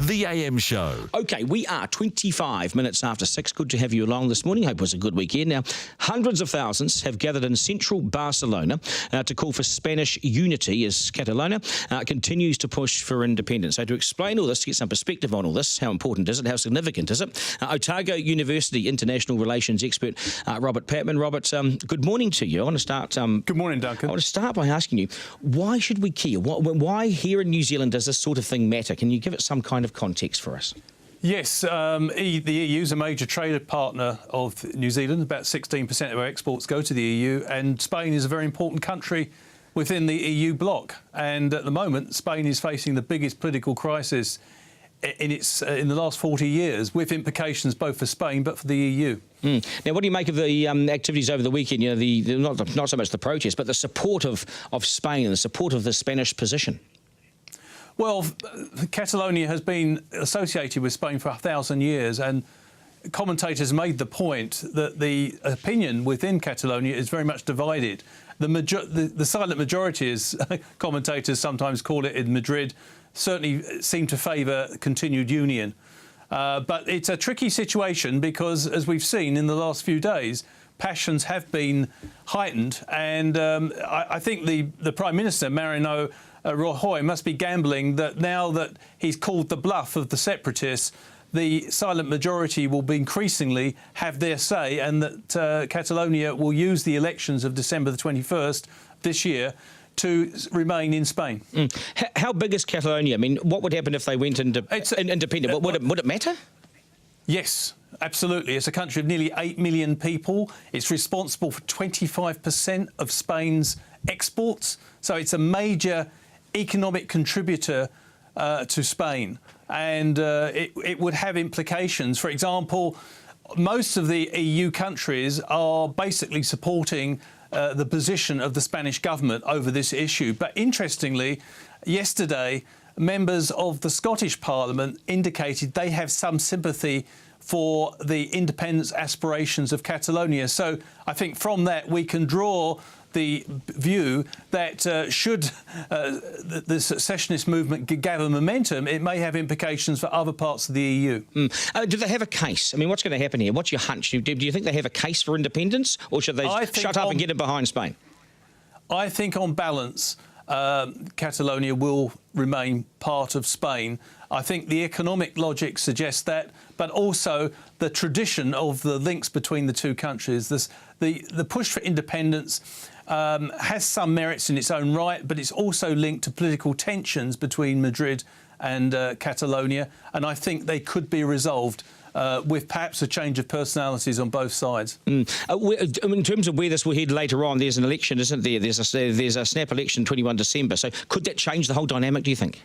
The AM Show. OK, we are 25 minutes after 6. Good to have you along this morning. Hope it was a good weekend. Now, hundreds of thousands have gathered in central Barcelona to call for Spanish unity as Catalonia continues to push for independence. So to explain all this, to get some perspective on all this, how important is it, how significant is it, Otago University international relations expert Robert Patman. Robert, good morning to you. I want to start... good morning, Duncan. I want to start by asking you, why should we care? Why here in New Zealand does this sort of thing matter? Can you give it some kind of context for us? Yes, the EU is a major trade partner of New Zealand. About 16% of our exports go to the EU, and Spain is a very important country within the EU bloc. And at the moment, Spain is facing the biggest political crisis in the last 40 years, with implications both for Spain but for the EU. Now, what do you make of the activities over the weekend? You know, not so much the protest, but the support of Spain and the support of the Spanish position. Well, Catalonia has been associated with Spain for 1,000 years, and commentators made the point that the opinion within Catalonia is very much divided. The silent majority, as commentators sometimes call it in Madrid, certainly seem to favour continued union. But it's a tricky situation because, as we've seen in the last few days, passions have been heightened, and I think the Prime Minister, Mariano Rajoy, must be gambling that now that he's called the bluff of the separatists, the silent majority will be increasingly have their say, and that Catalonia will use the elections of December the 21st this year to remain in Spain. How big is Catalonia? I mean, what would happen if they went independent? Would it matter? Yes, absolutely. It's a country of nearly 8 million people. It's responsible for 25% of Spain's exports. So it's a major economic contributor to Spain. And it would have implications. For example, most of the EU countries are basically supporting the position of the Spanish government over this issue. But interestingly, yesterday, members of the Scottish Parliament indicated they have some sympathy for the independence aspirations of Catalonia. So I think from that we can draw the view that should the secessionist movement gather momentum, it may have implications for other parts of the EU. Do they have a case? I mean, what's going to happen here? What's your hunch? Do you think they have a case for independence, or should they shut up and get in behind Spain? I think on balance, Catalonia will remain part of Spain. I think the economic logic suggests that, but also the tradition of the links between the two countries. The push for independence has some merits in its own right, but it's also linked to political tensions between Madrid and Catalonia, and I think they could be resolved with perhaps a change of personalities on both sides. In terms of where this will head later on, there's an election, isn't there? There's a snap election 21 December. So could that change the whole dynamic, do you think?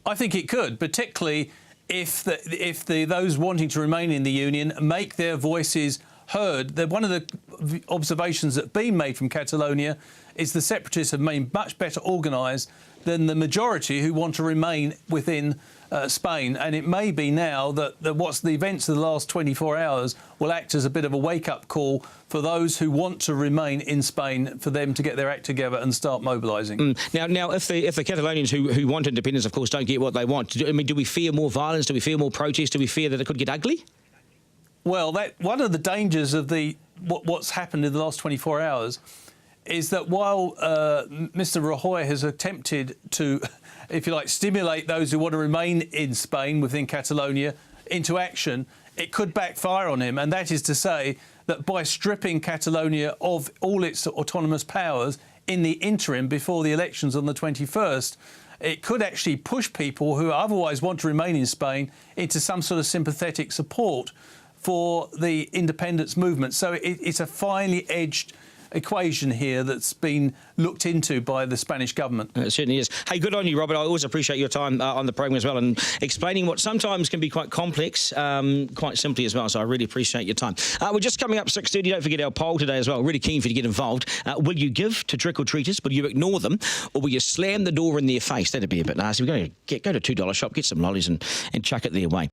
I think it could, particularly if those wanting to remain in the Union make their voices heard. One of the observations that have been made from Catalonia is the separatists have been much better organised than the majority who want to remain within Spain. And it may be now that the events of the last 24 hours will act as a bit of a wake-up call for those who want to remain in Spain, for them to get their act together and start mobilising. Now, if the Catalonians who want independence, of course, don't get what they want, do we fear more violence? Do we fear more protest? Do we fear that it could get ugly? Well, one of the dangers of what's happened in the last 24 hours is that while Mr. Rajoy has attempted to, if you like, stimulate those who want to remain in Spain within Catalonia into action, it could backfire on him. And that is to say that by stripping Catalonia of all its autonomous powers in the interim before the elections on the 21st, it could actually push people who otherwise want to remain in Spain into some sort of sympathetic support for the independence movement. So it's a finely edged equation here that's been looked into by the Spanish government. It certainly is. Hey, good on you, Robert. I always appreciate your time on the programme as well, and explaining what sometimes can be quite complex, quite simply as well. So I really appreciate your time. We're just coming up 6:30. Don't forget our poll today as well. Really keen for you to get involved. Will you give to trick-or-treaters? Will you ignore them? Or will you slam the door in their face? That'd be a bit nasty. We're going to go to $2 shop, get some lollies and chuck it their way.